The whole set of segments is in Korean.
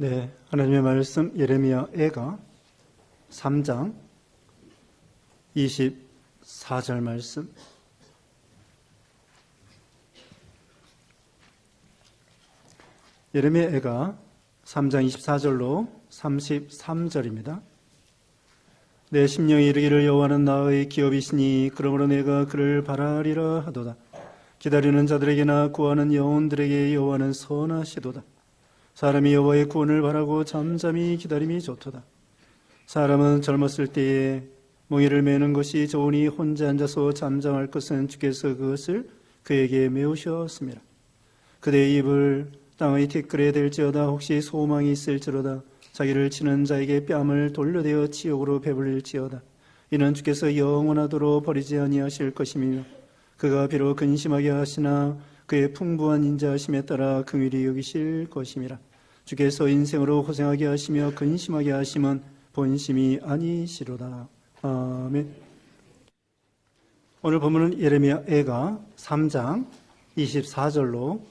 네, 하나님의 말씀 예레미야 애가 3장 24절 말씀. 예레미야 애가 3장 24절로 33절입니다. 내 심령이 이르기를 여호와는 나의 기업이시니 그러므로 내가 그를 바라리라 하도다. 기다리는 자들에게나 구하는 영혼들에게 여호와는 선하시도다. 사람이 여호와의 구원을 바라고 잠잠히 기다림이 좋도다. 사람은 젊었을 때에 몽이를 매는 것이 좋으니 혼자 앉아서 잠잠할 것은 주께서 그것을 그에게 메우셨습니다. 그대의 입을 땅의 티끌에 댈지어다. 혹시 소망이 있을지로다. 자기를 치는 자에게 뺨을 돌려대어 지옥으로 배불릴지어다. 이는 주께서 영원하도록 버리지 아니하실 것이며 그가 비록 근심하게 하시나 그의 풍부한 인자하심에 따라 긍휼히 여기실 것임이라. 주께서 인생으로 고생하게 하시며 근심하게 하심은 본심이 아니시로다. 아멘. 오늘 본문은 예레미야 애가 3장 24절로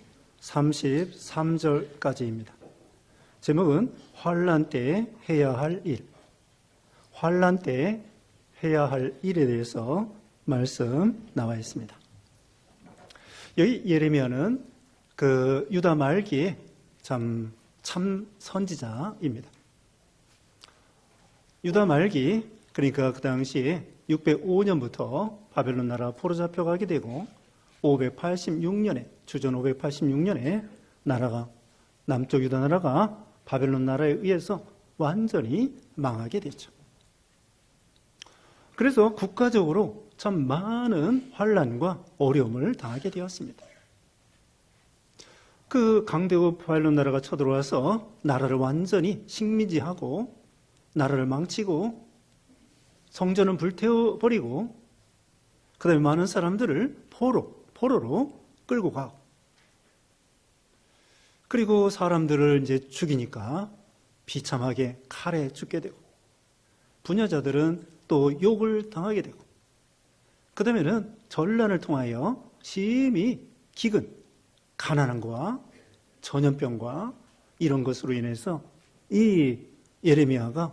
33절까지입니다. 제목은 환난 때 해야 할 일. 환난 때 해야 할 일에 대해서 말씀 나와 있습니다. 여기 예레미야는 그 유다 말기에 참 선지자입니다. 유다 말기, 그러니까 그 당시에 605년부터 바벨론 나라 포로 잡혀가게 되고 586년에 주전 586년에 나라가 남쪽 유다 나라가 바벨론 나라에 의해서 완전히 망하게 됐죠. 그래서 국가적으로 참 많은 환난과 어려움을 당하게 되었습니다. 그 강대국 바벨론 나라가 쳐들어와서 나라를 완전히 식민지하고 나라를 망치고 성전은 불태워버리고 그 다음에 많은 사람들을 포로로 끌고 가고 그리고 사람들을 이제 죽이니까 비참하게 칼에 죽게 되고 부녀자들은 또 욕을 당하게 되고 그 다음에는 전란을 통하여 심히 기근, 가난함과 전염병과 이런 것으로 인해서 이 예레미야가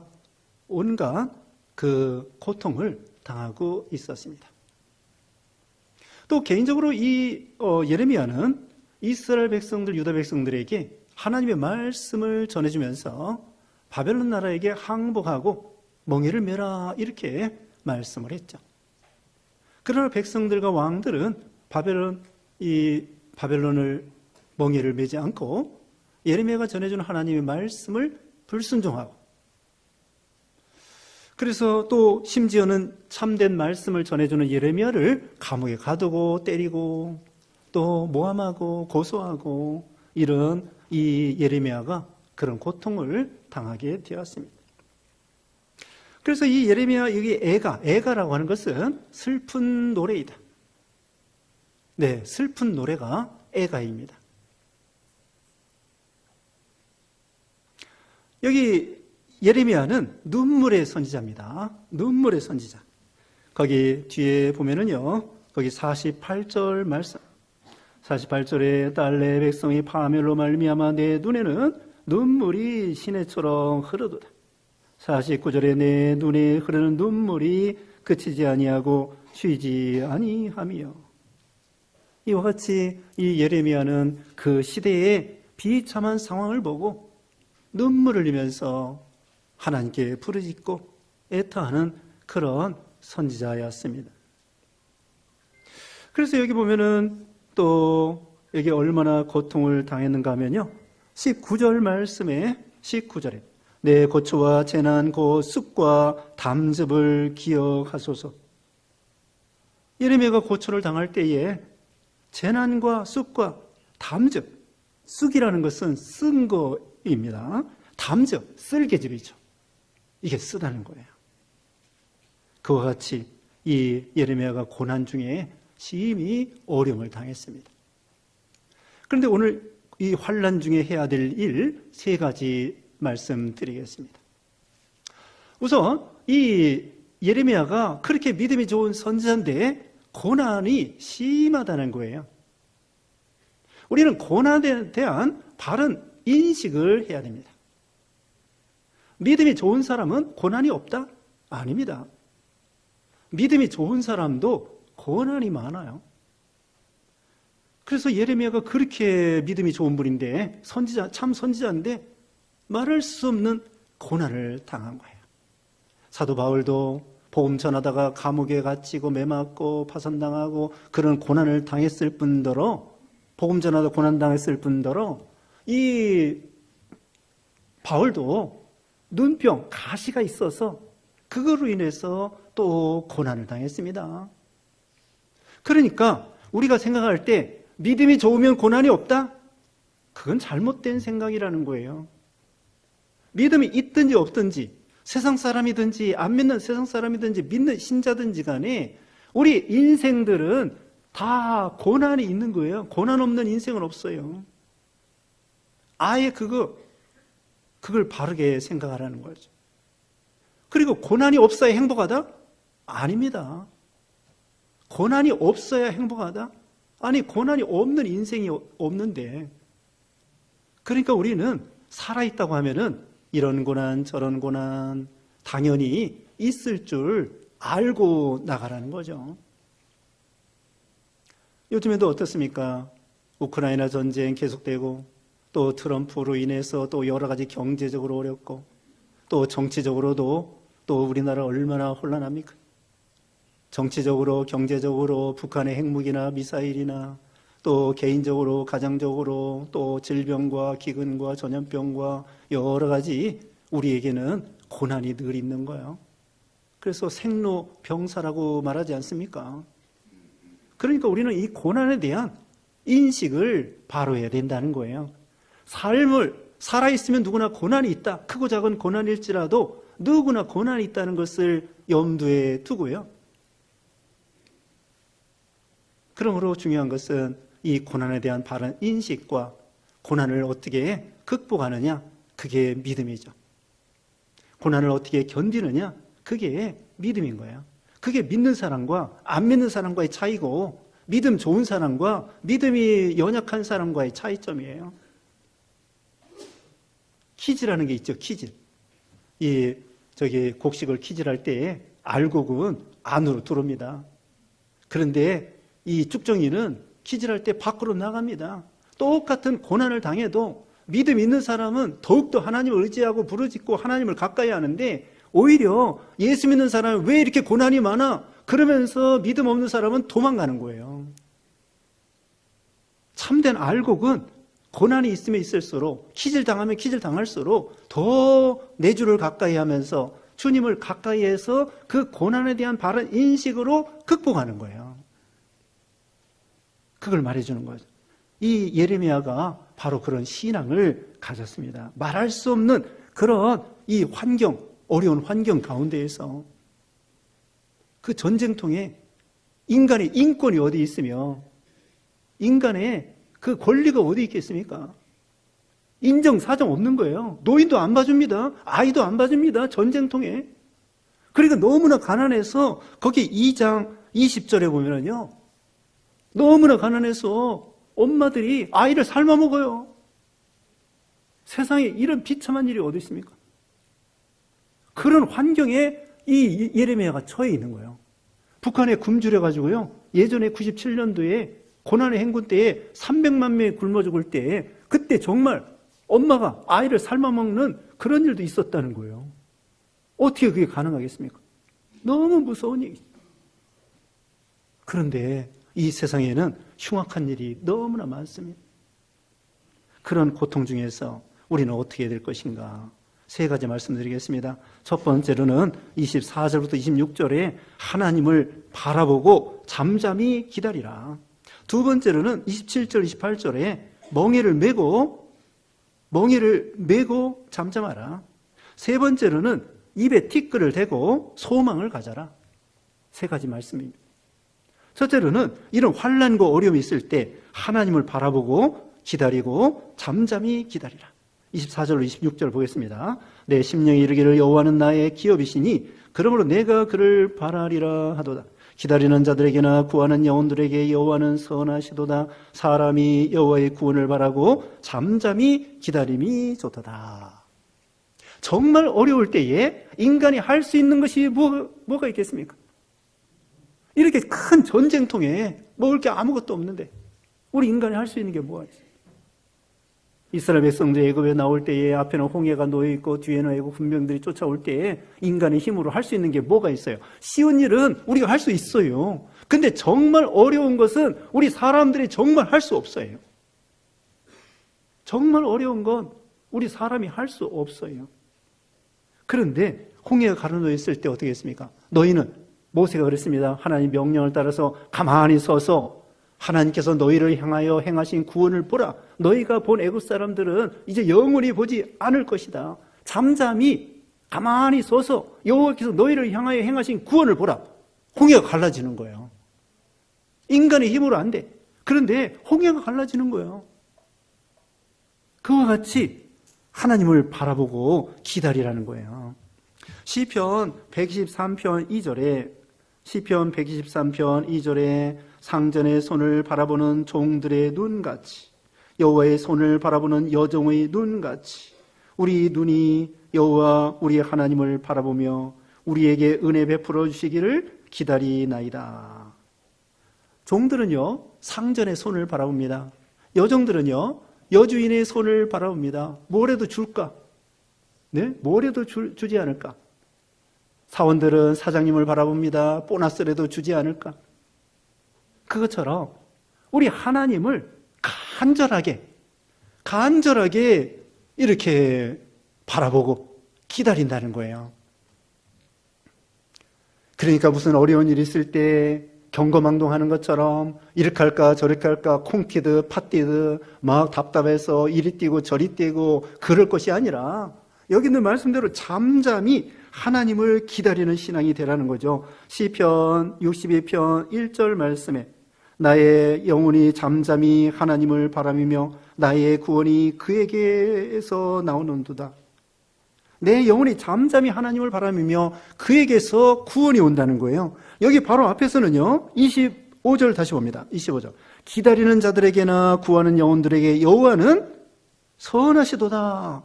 온갖 그 고통을 당하고 있었습니다. 또 개인적으로 이 예레미야는 이스라엘 백성들, 유다 백성들에게 하나님의 말씀을 전해주면서 바벨론 나라에게 항복하고 멍에를 메라 이렇게 말씀을 했죠. 그러나 백성들과 왕들은 바벨론을 멍에를 메지 않고 예레미야가 전해주는 하나님의 말씀을 불순종하고 그래서 또 심지어는 참된 말씀을 전해주는 예레미야를 감옥에 가두고 때리고 또 모함하고 고소하고 이런 이 예레미야가 그런 고통을 당하게 되었습니다. 그래서 이 예레미야 여기 애가라고 하는 것은 슬픈 노래이다. 네, 슬픈 노래가 애가입니다. 여기 예레미야는 눈물의 선지자입니다. 눈물의 선지자. 거기 뒤에 보면은요, 거기 48절 말씀. 48절에 딸 내 백성이 파멸로 말미암아 내 눈에는 눈물이 시내처럼 흐르도다. 49절에 내 눈에 흐르는 눈물이 그치지 아니하고 쉬지 아니하며. 이와 같이 이 예레미야는 그 시대의 비참한 상황을 보고 눈물을 흘리면서 하나님께 부르짖고 애타하는 그런 선지자였습니다. 그래서 여기 보면은 또 여기 얼마나 고통을 당했는가 하면요. 19절 말씀에 19절에 내 고초와 재난 곧 쑥과 담즙을 기억하소서. 예레미야가 고초를 당할 때에 재난과 쑥과 담즙, 쑥이라는 것은 쓴 거입니다. 담즙, 쓸개즙이죠. 이게 쓰다는 거예요. 그와 같이 이 예레미야가 고난 중에 심히 어려움을 당했습니다. 그런데 오늘 이 환난 중에 해야 될 일 세 가지 말씀드리겠습니다. 우선 이 예레미야가 그렇게 믿음이 좋은 선지자인데 고난이 심하다는 거예요. 우리는 고난에 대한 바른 인식을 해야 됩니다. 믿음이 좋은 사람은 고난이 없다? 아닙니다. 믿음이 좋은 사람도 고난이 많아요. 그래서 예레미야가 그렇게 믿음이 좋은 분인데, 선지자, 참 선지자인데 말할 수 없는 고난을 당한 거예요. 사도 바울도 복음 전하다가 감옥에 갇히고 매맞고 파선당하고 그런 고난을 당했을 뿐더러, 복음 전하다 고난 당했을 뿐더러, 이 바울도 눈병, 가시가 있어서 그거로 인해서 또 고난을 당했습니다. 그러니까 우리가 생각할 때 믿음이 좋으면 고난이 없다? 그건 잘못된 생각이라는 거예요. 믿음이 있든지 없든지, 세상 사람이든지 안 믿는 세상 사람이든지 믿는 신자든지 간에 우리 인생들은 다 고난이 있는 거예요. 고난 없는 인생은 없어요. 아예 그걸 바르게 생각하라는 거죠. 그리고 고난이 없어야 행복하다? 아닙니다. 고난이 없어야 행복하다? 아니, 고난이 없는 인생이 없는데. 그러니까 우리는 살아있다고 하면은 이런 고난 저런 고난 당연히 있을 줄 알고 나가라는 거죠. 요즘에도 어떻습니까? 우크라이나 전쟁 계속되고, 또 트럼프로 인해서 또 여러 가지 경제적으로 어렵고, 또 정치적으로도 또 우리나라 얼마나 혼란합니까? 정치적으로, 경제적으로 북한의 핵무기나 미사일이나, 또 개인적으로, 가정적으로, 또 질병과 기근과 전염병과 여러 가지 우리에게는 고난이 늘 있는 거예요. 그래서 생로병사라고 말하지 않습니까? 그러니까 우리는 이 고난에 대한 인식을 바로 해야 된다는 거예요. 삶을 살아있으면 누구나 고난이 있다. 크고 작은 고난일지라도 누구나 고난이 있다는 것을 염두에 두고요. 그러므로 중요한 것은 이 고난에 대한 바른 인식과 고난을 어떻게 극복하느냐, 그게 믿음이죠. 고난을 어떻게 견디느냐, 그게 믿음인 거예요. 그게 믿는 사람과 안 믿는 사람과의 차이고, 믿음 좋은 사람과 믿음이 연약한 사람과의 차이점이에요. 키즈라는 게 있죠, 키즈. 곡식을 키즈할 때 알곡은 안으로 들어옵니다. 그런데 이 쭉정이는 키즈할 때 밖으로 나갑니다. 똑같은 고난을 당해도 믿음 있는 사람은 더욱더 하나님을 의지하고 부르짖고 하나님을 가까이 하는데, 오히려 예수 믿는 사람은 왜 이렇게 고난이 많아? 그러면서 믿음 없는 사람은 도망가는 거예요. 참된 알곡은 고난이 있으면 있을수록, 키질 당하면 키질 당할수록 더 내 주를 가까이 하면서 주님을 가까이 해서 그 고난에 대한 바른 인식으로 극복하는 거예요. 그걸 말해주는 거죠. 이 예레미야가 바로 그런 신앙을 가졌습니다. 말할 수 없는 그런 이 환경, 어려운 환경 가운데에서 그 전쟁통에 인간의 인권이 어디 있으며 인간의 그 권리가 어디 있겠습니까? 인정, 사정 없는 거예요. 노인도 안 봐줍니다. 아이도 안 봐줍니다. 전쟁통에. 그러니까 너무나 가난해서 거기 2장 20절에 보면은요, 너무나 가난해서 엄마들이 아이를 삶아 먹어요. 세상에 이런 비참한 일이 어디 있습니까? 그런 환경에 이 예레미야가 처해 있는 거예요. 북한에 굶주려가지고요, 예전에 97년도에 고난의 행군 때에 300만 명이 굶어 죽을 때에 그때 정말 엄마가 아이를 삶아 먹는 그런 일도 있었다는 거예요. 어떻게 그게 가능하겠습니까? 너무 무서운 얘기죠. 그런데 이 세상에는 흉악한 일이 너무나 많습니다. 그런 고통 중에서 우리는 어떻게 해야 될 것인가? 세 가지 말씀드리겠습니다. 첫 번째로는 24절부터 26절에 하나님을 바라보고 잠잠히 기다리라. 두 번째로는 27절, 28절에 멍에를 메고 잠잠하라. 세 번째로는 입에 티끌을 대고 소망을 가져라. 세 가지 말씀입니다. 첫째로는 이런 환난과 어려움이 있을 때 하나님을 바라보고 기다리고 잠잠히 기다리라. 24절로 26절 보겠습니다. 내 심령이 이르기를 여호와는 나의 기업이시니 그러므로 내가 그를 바라리라 하도다. 기다리는 자들에게나 구하는 영혼들에게 여호와는 선하시도다. 사람이 여호와의 구원을 바라고 잠잠히 기다림이 좋도다. 정말 어려울 때에 인간이 할 수 있는 것이 뭐가 있겠습니까? 이렇게 큰 전쟁통에 먹을 게 아무것도 없는데 우리 인간이 할 수 있는 게 뭐가 있어요? 이스라엘 백성들이 애굽에 나올 때에 앞에는 홍해가 놓여있고 뒤에는 애굽 군병들이 쫓아올 때에 인간의 힘으로 할 수 있는 게 뭐가 있어요? 쉬운 일은 우리가 할 수 있어요. 근데 정말 어려운 것은 우리 사람들이 정말 할 수 없어요. 정말 어려운 건 우리 사람이 할 수 없어요. 그런데 홍해가 가로놓여 있을 때 어떻게 했습니까? 너희는, 모세가 그랬습니다. 하나님 명령을 따라서 가만히 서서 하나님께서 너희를 향하여 행하신 구원을 보라. 너희가 본 애굽 사람들은 이제 영원히 보지 않을 것이다. 잠잠히 가만히 서서 여호와께서 너희를 향하여 행하신 구원을 보라. 홍해가 갈라지는 거예요. 인간의 힘으로 안 돼. 그런데 홍해가 갈라지는 거예요. 그와 같이 하나님을 바라보고 기다리라는 거예요. 시편 123편 2절에 시편 123편 2절에 상전의 손을 바라보는 종들의 눈같이 여호와의 손을 바라보는 여종의 눈같이 우리 눈이 여호와 우리 하나님을 바라보며 우리에게 은혜 베풀어 주시기를 기다리나이다. 종들은요 상전의 손을 바라봅니다. 여종들은요 여주인의 손을 바라봅니다. 뭐라도 줄까? 네? 뭐라도 주지 않을까? 사원들은 사장님을 바라봅니다. 보너스라도 주지 않을까? 그것처럼 우리 하나님을 간절하게 이렇게 바라보고 기다린다는 거예요. 그러니까 무슨 어려운 일이 있을 때 경거망동하는 것처럼 이렇게 할까 저렇게 할까 콩튀듯 팥뛰듯 막 답답해서 이리 뛰고 저리 뛰고 그럴 것이 아니라 여기 있는 말씀대로 잠잠히 하나님을 기다리는 신앙이 되라는 거죠. 시편 62편 1절 말씀에 나의 영혼이 잠잠히 하나님을 바라보며 나의 구원이 그에게서 나오는도다. 내 영혼이 잠잠히 하나님을 바라보며 그에게서 구원이 온다는 거예요. 여기 바로 앞에서는요 25절 다시 봅니다. 25절 기다리는 자들에게나 구하는 영혼들에게 여호와는 선하시도다.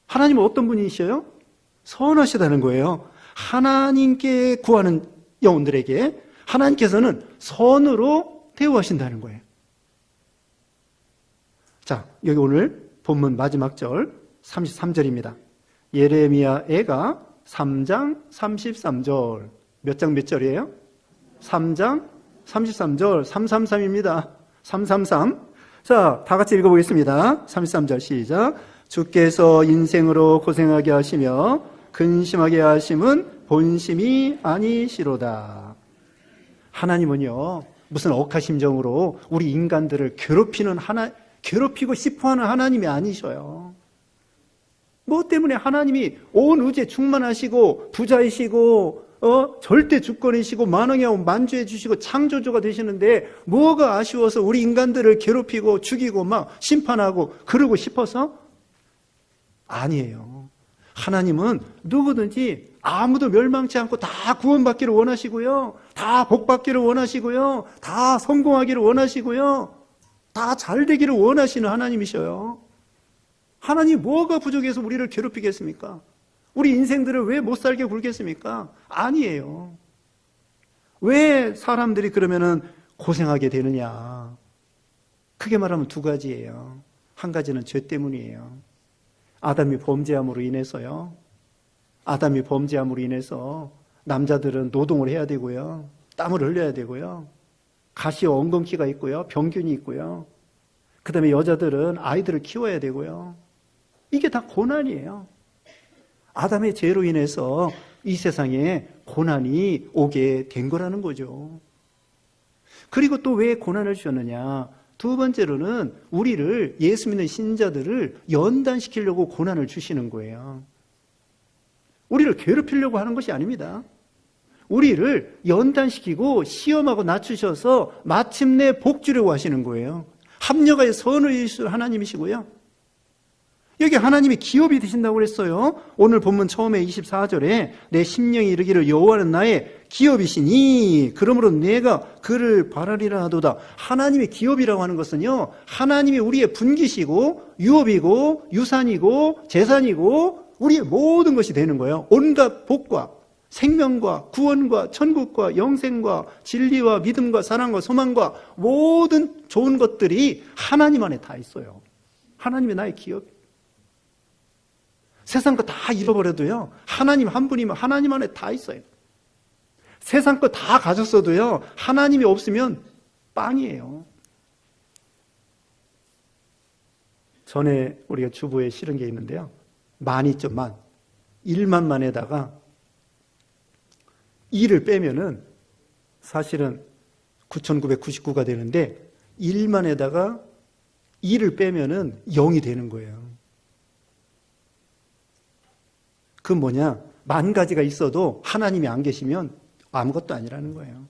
하나님은 어떤 분이셔요? 선하시다는 거예요. 하나님께 구하는 영혼들에게 하나님께서는 선으로 대우하신다는 거예요. 자, 여기 오늘 본문 마지막 절 33절입니다. 예레미야 애가 3장 33절. 몇 장 몇 절이에요? 3장 33절 333입니다. 333. 자, 다 같이 읽어보겠습니다. 33절 시작. 주께서 인생으로 고생하게 하시며 근심하게 하심은 본심이 아니시로다. 하나님은요 무슨 억하심정으로 우리 인간들을 괴롭히고 싶어하는 하나님이 아니셔요. 뭐 때문에 하나님이 온 우주에 충만하시고 부자이시고 절대 주권이시고 만왕의 만주해 주시고 창조주가 되시는데 뭐가 아쉬워서 우리 인간들을 괴롭히고 죽이고 막 심판하고 그러고 싶어서? 아니에요. 하나님은 누구든지 아무도 멸망치 않고 다 구원받기를 원하시고요. 다 복받기를 원하시고요. 다 성공하기를 원하시고요. 다 잘되기를 원하시는 하나님이셔요. 하나님 뭐가 부족해서 우리를 괴롭히겠습니까? 우리 인생들을 왜 못 살게 굴겠습니까? 아니에요. 왜 사람들이 그러면은 고생하게 되느냐? 크게 말하면 두 가지예요. 한 가지는 죄 때문이에요. 아담이 범죄함으로 인해서요. 아담이 범죄함으로 인해서 남자들은 노동을 해야 되고요. 땀을 흘려야 되고요. 가시와 엉겅퀴가 있고요. 병균이 있고요. 그 다음에 여자들은 아이들을 키워야 되고요. 이게 다 고난이에요. 아담의 죄로 인해서 이 세상에 고난이 오게 된 거라는 거죠. 그리고 또 왜 고난을 주셨느냐? 두 번째로는 우리를 예수 믿는 신자들을 연단시키려고 고난을 주시는 거예요. 우리를 괴롭히려고 하는 것이 아닙니다. 우리를 연단시키고 시험하고 낮추셔서 마침내 복 주려고 하시는 거예요. 합력하여 선을 이루실 하나님이시고요. 여기 하나님이 기업이 되신다고 그랬어요. 오늘 본문 처음에 24절에 내 심령이 이르기를 여호와는 나의 기업이시니 그러므로 내가 그를 바라리라 하도다. 하나님의 기업이라고 하는 것은요 하나님이 우리의 분기시고 유업이고 유산이고 재산이고 우리의 모든 것이 되는 거예요. 온갖 복과 생명과 구원과 천국과 영생과 진리와 믿음과 사랑과 소망과 모든 좋은 것들이 하나님 안에 다 있어요. 하나님이 나의 기업. 세상 거 다 잃어버려도요, 하나님 한 분이면 하나님 안에 다 있어요. 세상 거 다 가졌어도요, 하나님이 없으면 빵이에요. 전에 우리가 주보에 실은 게 있는데요, 만 있죠, 만. 1만만에다가 2를 빼면은 사실은 9,999가 되는데 1만에다가 2를 빼면은 0이 되는 거예요. 그건 뭐냐? 만 가지가 있어도 하나님이 안 계시면 아무것도 아니라는 거예요.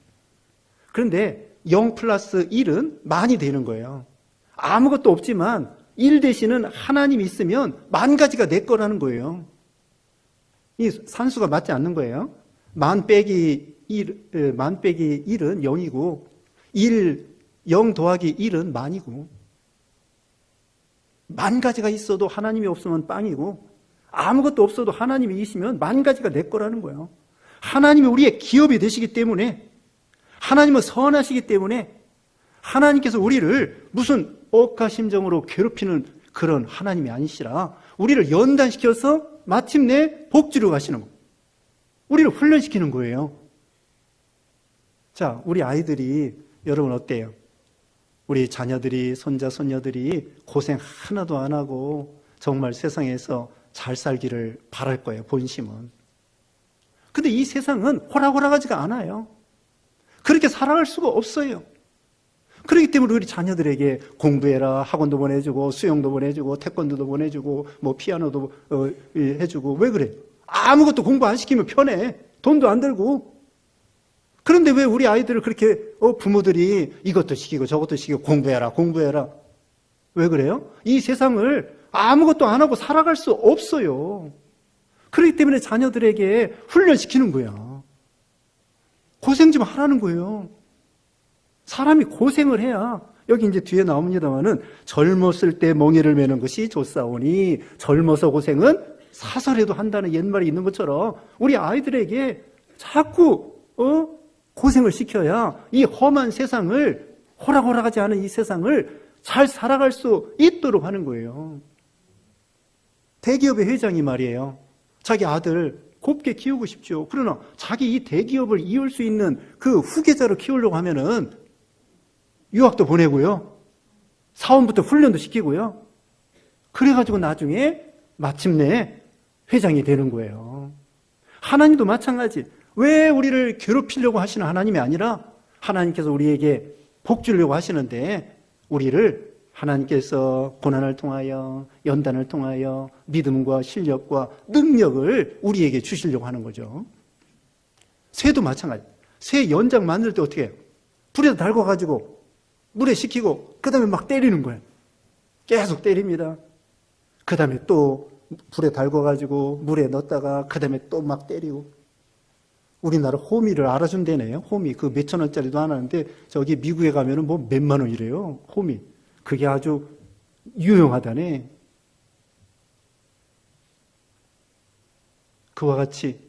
그런데 0 플러스 1은 만이 되는 거예요. 아무것도 없지만 1 대신은 하나님이 있으면 만 가지가 내 거라는 거예요. 이 산수가 맞지 않는 거예요. 만 빼기 1은 0이고 0 더하기 1은 만이고, 만 가지가 있어도 하나님이 없으면 빵이고, 아무것도 없어도 하나님이 계시면 만 가지가 내 거라는 거예요. 하나님이 우리의 기업이 되시기 때문에, 하나님은 선하시기 때문에, 하나님께서 우리를 무슨 억하심정으로 괴롭히는 그런 하나님이 아니시라 우리를 연단시켜서 마침내 복주로 가시는 거예요. 우리를 훈련시키는 거예요. 자, 우리 아이들이, 여러분 어때요? 우리 자녀들이, 손자, 손녀들이 고생 하나도 안 하고 정말 세상에서 잘 살기를 바랄 거예요, 본심은. 근데 이 세상은 호락호락하지가 않아요. 그렇게 살아갈 수가 없어요. 그렇기 때문에 우리 자녀들에게 공부해라, 학원도 보내주고, 수영도 보내주고, 태권도도 보내주고, 뭐 피아노도 해주고. 왜 그래? 아무것도 공부 안 시키면 편해. 돈도 안 들고. 그런데 왜 우리 아이들을 그렇게 부모들이 이것도 시키고 저것도 시키고 공부해라. 왜 그래요? 이 세상을 아무것도 안 하고 살아갈 수 없어요. 그렇기 때문에 자녀들에게 훈련시키는 거야. 고생 좀 하라는 거예요. 사람이 고생을 해야, 여기 이제 뒤에 나옵니다만은, 젊었을 때 멍에를 매는 것이 좋사오니 젊어서 고생은 사설에도 한다는 옛말이 있는 것처럼 우리 아이들에게 자꾸 고생을 시켜야 이 험한 세상을, 호락호락하지 않은 이 세상을 잘 살아갈 수 있도록 하는 거예요. 대기업의 회장이 말이에요, 자기 아들 곱게 키우고 싶죠. 그러나 자기 이 대기업을 이을 수 있는 그 후계자로 키우려고 하면은 유학도 보내고요, 사원부터 훈련도 시키고요. 그래가지고 나중에 마침내 회장이 되는 거예요. 하나님도 마찬가지. 왜 우리를 괴롭히려고 하시는 하나님이 아니라 하나님께서 우리에게 복 주려고 하시는데, 우리를 하나님께서 고난을 통하여, 연단을 통하여 믿음과 실력과 능력을 우리에게 주시려고 하는 거죠. 새도 마찬가지. 새 연장 만들 때 어떻게 해요? 불에다 달궈가지고 물에 식히고 그 다음에 막 때리는 거예요. 계속 때립니다. 그 다음에 또 불에 달궈가지고 물에 넣었다가 그 다음에 또 막 때리고. 우리나라 호미를 알아준대네요. 호미, 그 몇천 원짜리도 안 하는데 저기 미국에 가면은 뭐 몇만 원이래요, 호미. 그게 아주 유용하다네. 그와 같이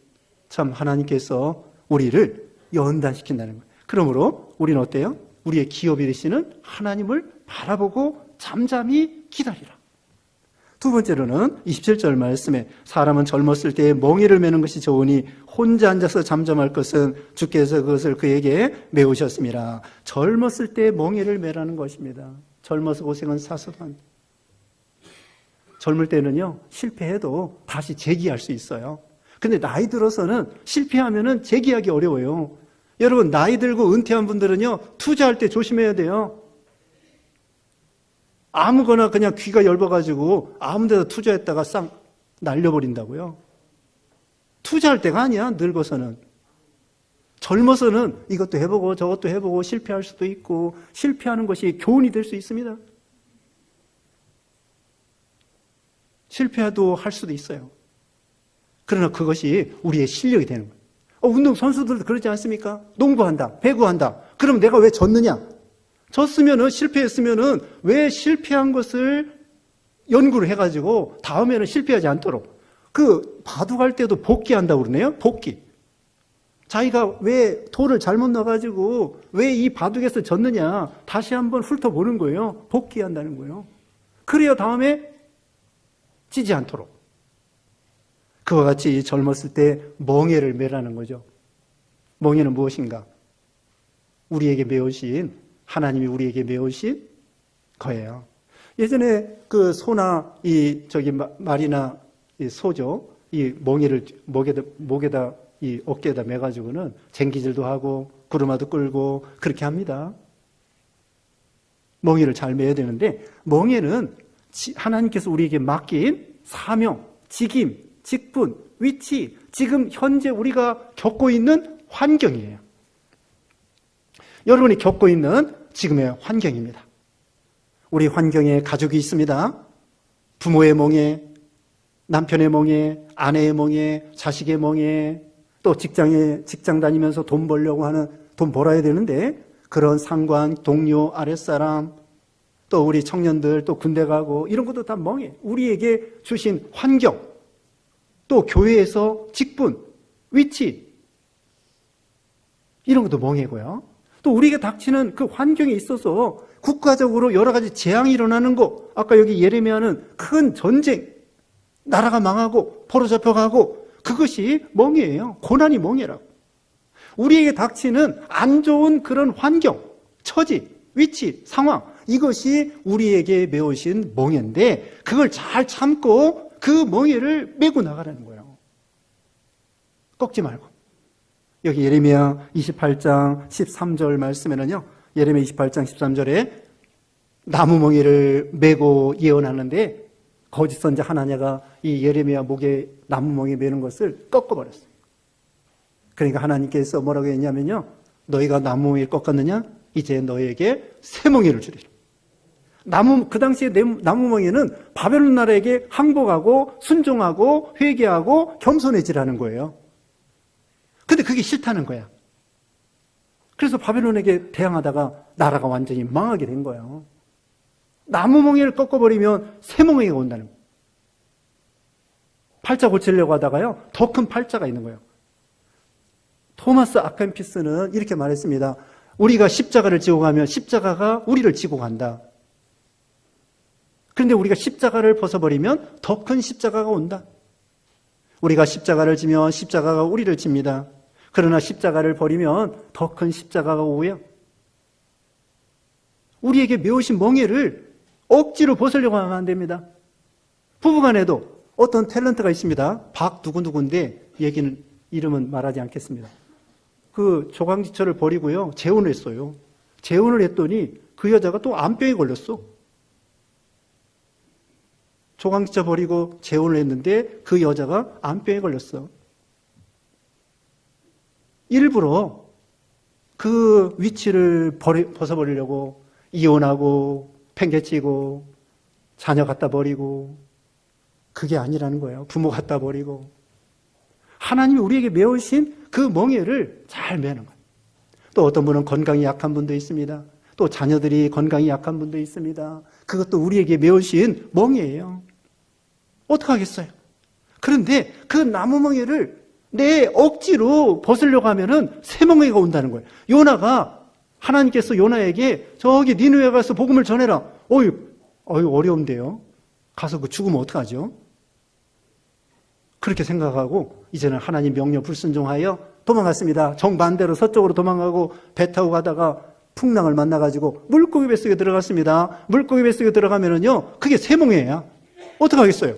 참 하나님께서 우리를 연단시킨다는 거예요. 그러므로 우리는 어때요? 우리의 기업이 되시는 하나님을 바라보고 잠잠히 기다리라. 두 번째로는 27절 말씀에, 사람은 젊었을 때에 멍에를 매는 것이 좋으니 혼자 앉아서 잠잠할 것은 주께서 그것을 그에게 메우셨습니다. 젊었을 때에 멍에를 매라는 것입니다. 젊어서 고생은 사소한. 젊을 때는요, 실패해도 다시 재기할 수 있어요. 근데 나이 들어서는 실패하면은 재기하기 어려워요. 여러분, 나이 들고 은퇴한 분들은요, 투자할 때 조심해야 돼요. 아무거나 그냥 귀가 얇아가지고 아무 데다 투자했다가 싹 날려버린다고요. 투자할 때가 아니야, 늙어서는. 젊어서는 이것도 해보고 저것도 해보고 실패할 수도 있고, 실패하는 것이 교훈이 될 수 있습니다. 실패도 할 수도 있어요. 그러나 그것이 우리의 실력이 되는 거예요. 운동선수들도 그러지 않습니까? 농구한다, 배구한다. 그럼 내가 왜 졌느냐? 졌으면은, 실패했으면은 왜 실패한 것을 연구를 해가지고 다음에는 실패하지 않도록 그 바둑할 때도 복귀한다고 그러네요. 복귀. 자기가 왜 돌을 잘못 넣어가지고 왜 이 바둑에서 졌느냐 다시 한번 훑어보는 거예요. 복귀한다는 거예요. 그래야 다음에 지지 않도록. 그와 같이 젊었을 때 멍에를 매라는 거죠. 멍에는 무엇인가? 우리에게 메우신, 하나님이 우리에게 메우신 거예요. 예전에 그 소나 말이나 이 소죠. 이 멍에를 목에다 이 어깨에다 매가지고는 쟁기질도 하고 구르마도 끌고 그렇게 합니다. 멍에를 잘 매야 되는데 멍에는 하나님께서 우리에게 맡긴 사명, 직임, 직분, 위치, 지금 현재 우리가 겪고 있는 환경이에요. 여러분이 겪고 있는 지금의 환경입니다. 우리 환경에 가족이 있습니다. 부모의 멍에, 남편의 멍에, 아내의 멍에, 자식의 멍에, 또 직장 다니면서 돈 벌려고 하는, 돈 벌어야 되는데 그런 상관, 동료, 아랫사람, 또 우리 청년들 또 군대 가고 이런 것도 다 멍에. 우리에게 주신 환경, 또 교회에서 직분, 위치 이런 것도 멍해고요. 또 우리에게 닥치는 그 환경에 있어서 국가적으로 여러 가지 재앙이 일어나는 거, 아까 여기 예레미야는 큰 전쟁, 나라가 망하고 포로 잡혀가고 그것이 멍해예요. 고난이 멍해라고. 우리에게 닥치는 안 좋은 그런 환경, 처지, 위치, 상황 이것이 우리에게 메우신 멍해인데 그걸 잘 참고 그 멍해를 메고 나가라는 거예요. 꺾지 말고. 여기 예레미야 28장 13절 말씀에는요. 예레미야 28장 13절에 나무 멍에를 메고 예언하는데 거짓 선자 하나냐가 이 예레미야 목에 나무 멍에 매는 것을 꺾어버렸어요. 그러니까 하나님께서 뭐라고 했냐면요. 너희가 나무 멍에를 꺾었느냐? 이제 너희에게 새 멍에를 주리라. 그 당시에 나무 멍에는 바벨론 나라에게 항복하고 순종하고 회개하고 겸손해지라는 거예요. 근데 그게 싫다는 거야. 그래서 바벨론에게 대항하다가 나라가 완전히 망하게 된 거예요. 나무 멍에를 꺾어버리면 새 멍에가 온다는 거예요. 팔자 고치려고 하다가요, 더 큰 팔자가 있는 거예요. 토마스 아켐피스는 이렇게 말했습니다. 우리가 십자가를 지고 가면 십자가가 우리를 지고 간다. 그런데 우리가 십자가를 벗어버리면 더 큰 십자가가 온다. 우리가 십자가를 지면 십자가가 우리를 집니다. 그러나 십자가를 버리면 더 큰 십자가가 오고요. 우리에게 메우신 멍에를 억지로 벗으려고 하면 안 됩니다. 부부간에도 어떤 탤런트가 있습니다. 박 누구누구인데 이름은 말하지 않겠습니다. 그 조강지처를 버리고요. 재혼을 했어요. 재혼을 했더니 그 여자가 또 암병에 걸렸어. 조강지처 버리고 재혼을 했는데 그 여자가 암병에 걸렸어. 일부러 그 위치를 벗어버리려고 이혼하고 팽개치고 자녀 갖다 버리고 그게 아니라는 거예요. 부모 갖다 버리고 하나님이 우리에게 메우신 그 멍에를 잘 매는 거예요. 또 어떤 분은 건강이 약한 분도 있습니다. 또 자녀들이 건강이 약한 분도 있습니다. 그것도 우리에게 메우신 멍에예요. 어떡하겠어요? 그런데 그 나무 멍에를 내 억지로 벗으려고 하면은 새 멍에가 온다는 거예요. 요나가 하나님께서 요나에게 저기 니느웨 가서 복음을 전해라. 어휴 어려운데요. 가서 그 죽으면 어떡하죠? 그렇게 생각하고 이제는 하나님 명령 불순종하여 도망갔습니다. 정반대로 서쪽으로 도망가고 배 타고 가다가 풍랑을 만나가지고 물고기 뱃속에 들어갔습니다. 물고기 뱃속에 들어가면은요, 그게 새 멍에야. 어떡하겠어요?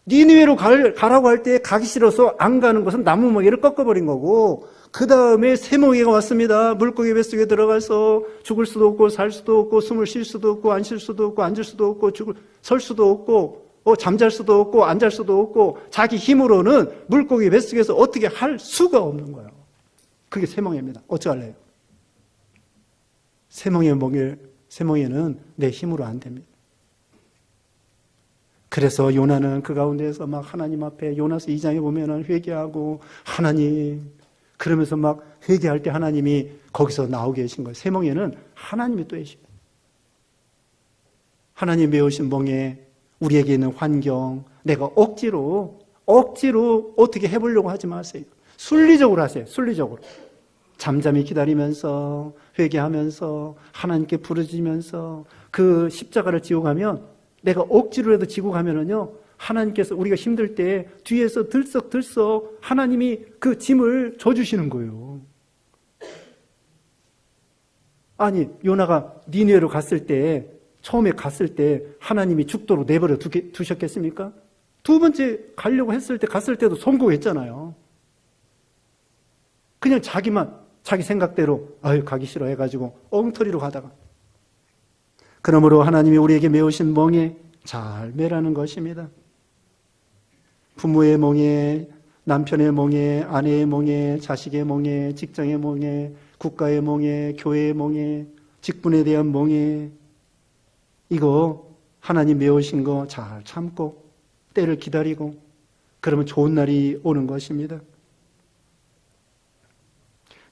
니느웨로 가라고 할 때 가기 싫어서 안 가는 것은 나무 멍에를 꺾어버린 거고, 그 다음에 새 멍에가 왔습니다. 물고기 뱃속에 들어가서 죽을 수도 없고 살 수도 없고 숨을 쉴 수도 없고 안 쉴 수도 없고 앉을 수도 없고 설 수도 없고 잠잘 수도 없고 안 잘 수도 없고 자기 힘으로는 물고기 뱃속에서 어떻게 할 수가 없는 거예요. 그게 새 멍에입니다. 어쩌할래요? 새 멍에는 내 힘으로 안 됩니다. 그래서 요나는 그 가운데에서 막 하나님 앞에 요나서 2장에 보면은 회개하고 하나님 그러면서 막 회개할 때 하나님이 거기서 나오게 하신 거예요. 새 멍에는 하나님이 또 해주십니다. 하나님 메우신 멍에 우리에게 있는 환경, 내가 억지로 억지로 어떻게 해보려고 하지 마세요. 순리적으로 하세요. 순리적으로. 잠잠히 기다리면서 회개하면서 하나님께 부르짖으면서 그 십자가를 지고 가면, 내가 억지로라도 지고 가면은요, 하나님께서 우리가 힘들 때 뒤에서 들썩들썩 하나님이 그 짐을 져주시는 거예요. 아니, 요나가 니느웨로 갔을 때, 처음에 갔을 때 하나님이 죽도록 내버려 두셨겠습니까? 두 번째 가려고 했을 때, 갔을 때도 성공했잖아요. 그냥 자기 생각대로 가기 싫어 해가지고 엉터리로 가다가. 그러므로 하나님이 우리에게 메우신 멍에 잘 매라는 것입니다. 부모의 멍에, 남편의 멍에, 아내의 멍에, 자식의 멍에, 직장의 멍에, 국가의 멍에, 교회의 멍에, 직분에 대한 멍에, 이거 하나님 메우신 거 잘 참고 때를 기다리고 그러면 좋은 날이 오는 것입니다.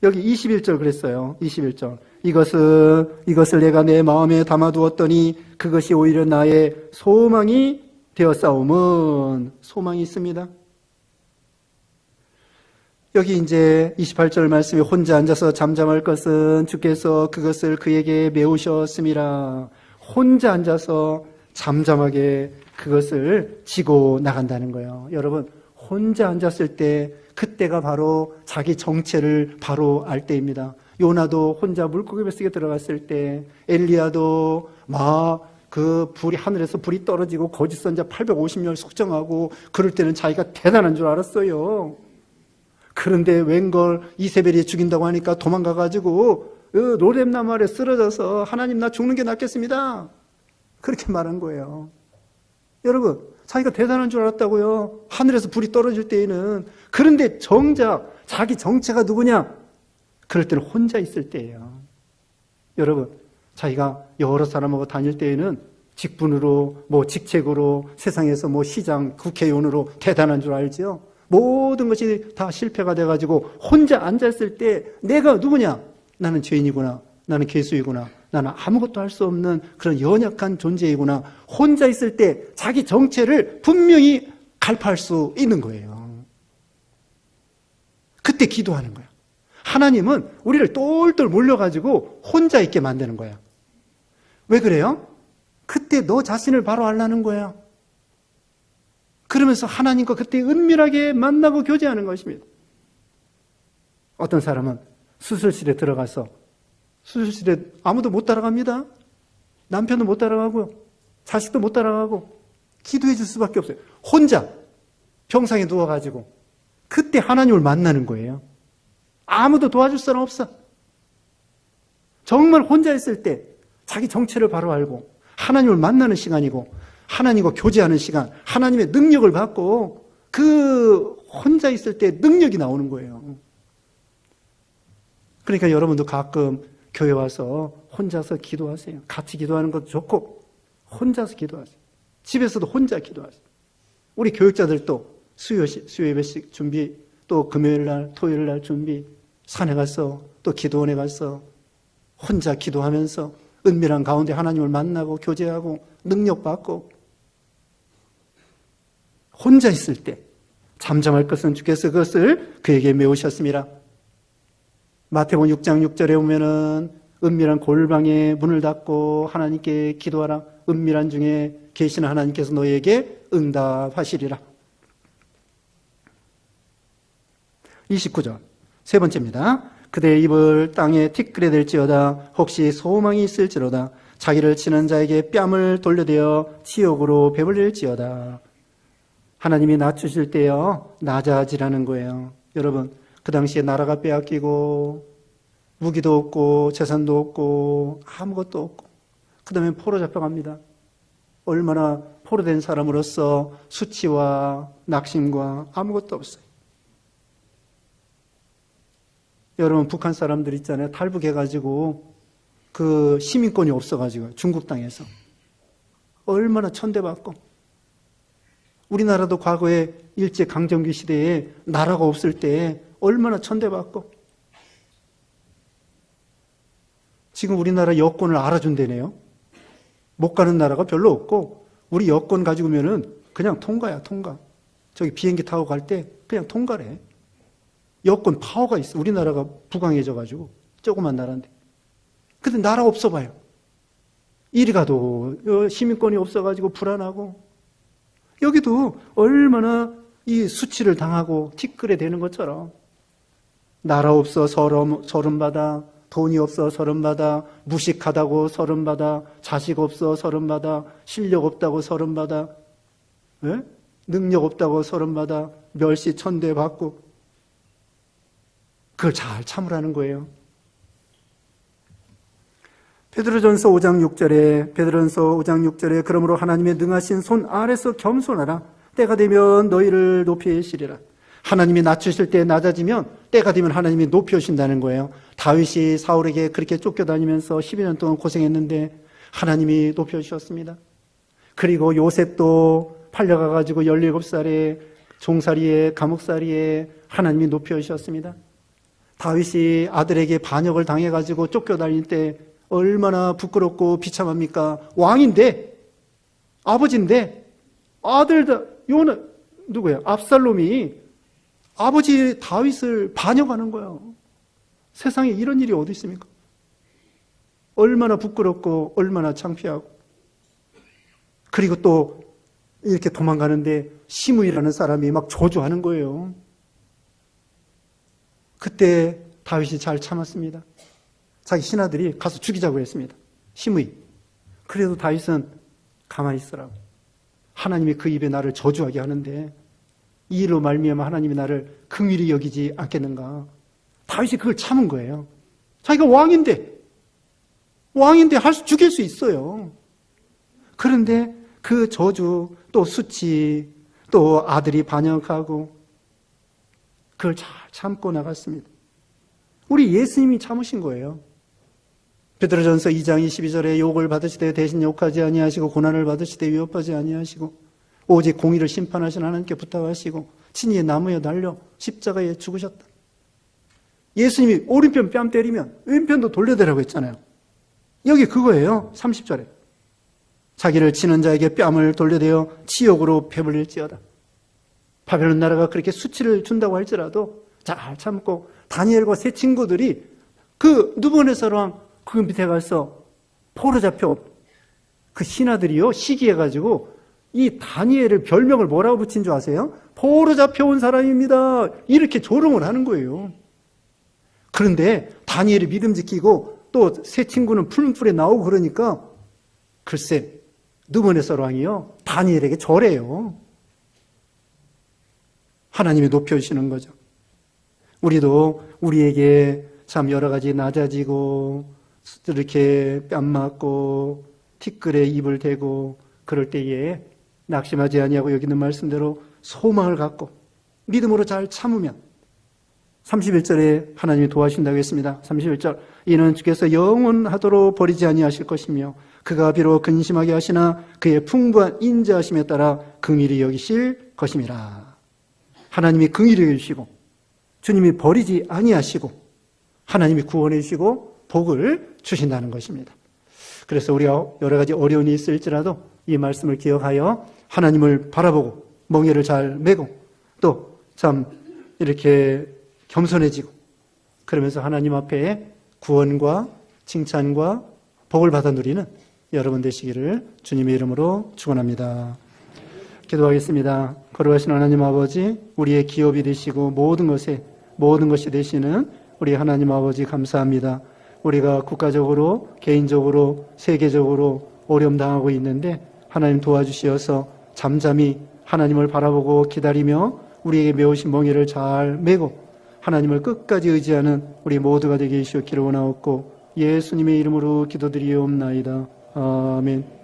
여기 21절 그랬어요. 21절. 이것을 내가 내 마음에 담아두었더니 그것이 오히려 나의 소망이 되었사오면, 소망이 있습니다. 여기 이제 28절 말씀에 혼자 앉아서 잠잠할 것은 주께서 그것을 그에게 메우셨음이라. 혼자 앉아서 잠잠하게 그것을 지고 나간다는 거예요. 여러분, 혼자 앉았을 때 그때가 바로 자기 정체를 바로 알 때입니다. 요나도 혼자 물고기 뱃속에 들어갔을 때, 엘리야도 불이 하늘에서 불이 떨어지고 거짓 선자 850명 숙정하고 그럴 때는 자기가 대단한 줄 알았어요. 그런데 웬걸 이세벨이 죽인다고 하니까 도망가가지고 로뎀나무 아래 쓰러져서 하나님 나 죽는 게 낫겠습니다. 그렇게 말한 거예요. 여러분, 자기가 대단한 줄 알았다고요. 하늘에서 불이 떨어질 때에는. 그런데 정작 자기 정체가 누구냐? 그럴 때는 혼자 있을 때예요. 여러분, 자기가 여러 사람하고 다닐 때에는 직분으로, 직책으로, 세상에서 시장, 국회의원으로 대단한 줄 알죠? 모든 것이 다 실패가 돼가지고 혼자 앉았을 때 내가 누구냐? 나는 죄인이구나. 나는 괴수이구나. 나는 아무것도 할 수 없는 그런 연약한 존재이구나. 혼자 있을 때 자기 정체를 분명히 갈파할 수 있는 거예요. 그때 기도하는 거예요. 하나님은 우리를 똘똘 몰려가지고 혼자 있게 만드는 거예요. 왜 그래요? 그때 너 자신을 바로 알라는 거예요. 그러면서 하나님과 그때 은밀하게 만나고 교제하는 것입니다. 어떤 사람은 수술실에 들어가서 수술실에 아무도 못 따라갑니다. 남편도 못 따라가고요. 자식도 못 따라가고 기도해 줄 수밖에 없어요. 혼자 병상에 누워가지고 그때 하나님을 만나는 거예요. 아무도 도와줄 사람 없어. 정말 혼자 있을 때 자기 정체를 바로 알고 하나님을 만나는 시간이고 하나님과 교제하는 시간, 하나님의 능력을 받고 그 혼자 있을 때 능력이 나오는 거예요. 그러니까 여러분도 가끔 교회 와서 혼자서 기도하세요. 같이 기도하는 것도 좋고 혼자서 기도하세요. 집에서도 혼자 기도하세요. 우리 교육자들도 수요 예배식 준비, 또 금요일 날, 토요일 날 준비, 산에 가서 또 기도원에 가서 혼자 기도하면서 은밀한 가운데 하나님을 만나고 교제하고 능력받고 혼자 있을 때 잠잠할 것은 주께서 그것을 그에게 메우셨습니다. 마태복음 6장 6절에 보면은 은밀한 골방에 문을 닫고 하나님께 기도하라. 은밀한 중에 계시는 하나님께서 너희에게 응답하시리라. 29절 세 번째입니다. 그대의 입을 땅에 티끌에 댈지어다. 혹시 소망이 있을지로다. 자기를 치는 자에게 뺨을 돌려대어 지옥으로 배불릴지어다. 하나님이 낮추실 때요, 낮아지라는 거예요. 여러분, 그 당시에 나라가 빼앗기고 무기도 없고 재산도 없고 아무것도 없고 그 다음에 포로 잡혀갑니다. 얼마나 포로된 사람으로서 수치와 낙심과 아무것도 없어요. 여러분, 북한 사람들 있잖아요. 탈북해가지고 그 시민권이 없어가지고 중국 땅에서 얼마나 천대받고, 우리나라도 과거에 일제강점기 시대에 나라가 없을 때 얼마나 천대받고, 지금 우리나라 여권을 알아준다네요. 못 가는 나라가 별로 없고 우리 여권 가지고 오면은 그냥 통과야, 통과. 저기 비행기 타고 갈 때 그냥 통과래. 여권 파워가 있어. 우리나라가 부강해져가지고 조그만 나라인데. 근데 나라 없어 봐요. 이리 가도 시민권이 없어가지고 불안하고, 여기도 얼마나 이 수치를 당하고 티끌에 대는 것처럼 나라 없어 서름받아, 돈이 없어 서름받아, 무식하다고 서름받아, 자식 없어 서름받아, 실력 없다고 서름받아, 능력 없다고 서름받아, 멸시 천대받고, 그걸 잘 참으라는 거예요. 베드로전서 5장 6절에 그러므로 하나님의 능하신 손 아래서 겸손하라. 때가 되면 너희를 높이시리라. 하나님이 낮추실 때 낮아지면 때가 되면 하나님이 높여주신다는 거예요. 다윗이 사울에게 그렇게 쫓겨다니면서 12년 동안 고생했는데 하나님이 높여주셨습니다. 그리고 요셉도 팔려가가지고 17살에 종살이에 감옥살이에 하나님이 높여주셨습니다. 다윗이 아들에게 반역을 당해가지고 쫓겨다닐 때 얼마나 부끄럽고 비참합니까? 왕인데, 아버지인데, 누구야? 압살롬이 아버지 다윗을 반역하는 거예요. 세상에 이런 일이 어디 있습니까? 얼마나 부끄럽고 얼마나 창피하고. 그리고 또 이렇게 도망가는데 시므이라는 사람이 막 저주하는 거예요. 그때 다윗이 잘 참았습니다. 자기 신하들이 가서 죽이자고 했습니다. 시므이. 그래도 다윗은 가만히 있으라고. 하나님이 그 입에 나를 저주하게 하는데 이 일로 말미암아 하나님이 나를 긍휼히 여기지 않겠는가. 다윗이 그걸 참은 거예요. 자기가 왕인데 죽일 수 있어요. 그런데 그 저주, 또 수치, 또 아들이 반역하고 그걸 잘 참고 나갔습니다. 우리 예수님이 참으신 거예요. 베드로전서 2장 22절에 욕을 받으시되 대신 욕하지 아니하시고 고난을 받으시되 위협하지 아니하시고 오직 공의를 심판하신 하나님께 부탁하시고 친히 나무에 달려 십자가에 죽으셨다. 예수님이 오른편 뺨 때리면 왼편도 돌려대라고 했잖아요. 여기 그거예요. 30절에 자기를 치는 자에게 뺨을 돌려대어 치욕으로 배불릴지어다. 바벨론 나라가 그렇게 수치를 준다고 할지라도 잘 참고 다니엘과 세 친구들이 그 느부갓네살 왕 그 밑에 가서 포로 잡혀 그 신하들이요 시기해가지고 이 다니엘을 별명을 뭐라고 붙인 줄 아세요? 포로 잡혀온 사람입니다. 이렇게 조롱을 하는 거예요. 그런데 다니엘이 믿음 지키고 또 세 친구는 푸른 풀에 나오고 그러니까 글쎄 느부갓네살 왕이요 다니엘에게 절해요. 하나님이 높여주시는 거죠. 우리도 우리에게 참 여러 가지 낮아지고 이렇게 뺨 맞고 티끌에 입을 대고 그럴 때에 낙심하지 아니하고 여기 있는 말씀대로 소망을 갖고 믿음으로 잘 참으면 31절에 하나님이 도와주신다고 했습니다. 31절 이는 주께서 영원하도록 버리지 아니하실 것이며 그가 비록 근심하게 하시나 그의 풍부한 인자하심에 따라 긍휼히 여기실 것임이라. 하나님이 긍휼히 여기시고 주님이 버리지 아니하시고 하나님이 구원해 주시고 복을 주신다는 것입니다. 그래서 우리가 여러 가지 어려움이 있을지라도 이 말씀을 기억하여 하나님을 바라보고 멍에를 잘 메고 또 참 이렇게 겸손해지고 그러면서 하나님 앞에 구원과 칭찬과 복을 받아 누리는 여러분 되시기를 주님의 이름으로 축원합니다. 기도하겠습니다. 거룩하신 하나님 아버지, 우리의 기업이 되시고 모든 것이 되시는 우리 하나님 아버지 감사합니다. 우리가 국가적으로, 개인적으로, 세계적으로 어려움 당하고 있는데 하나님 도와주시어서 잠잠히 하나님을 바라보고 기다리며 우리에게 메우신 멍에를 잘 메고 하나님을 끝까지 의지하는 우리 모두가 되게 해주시기를 원하옵고 예수님의 이름으로 기도드리옵나이다. 아멘.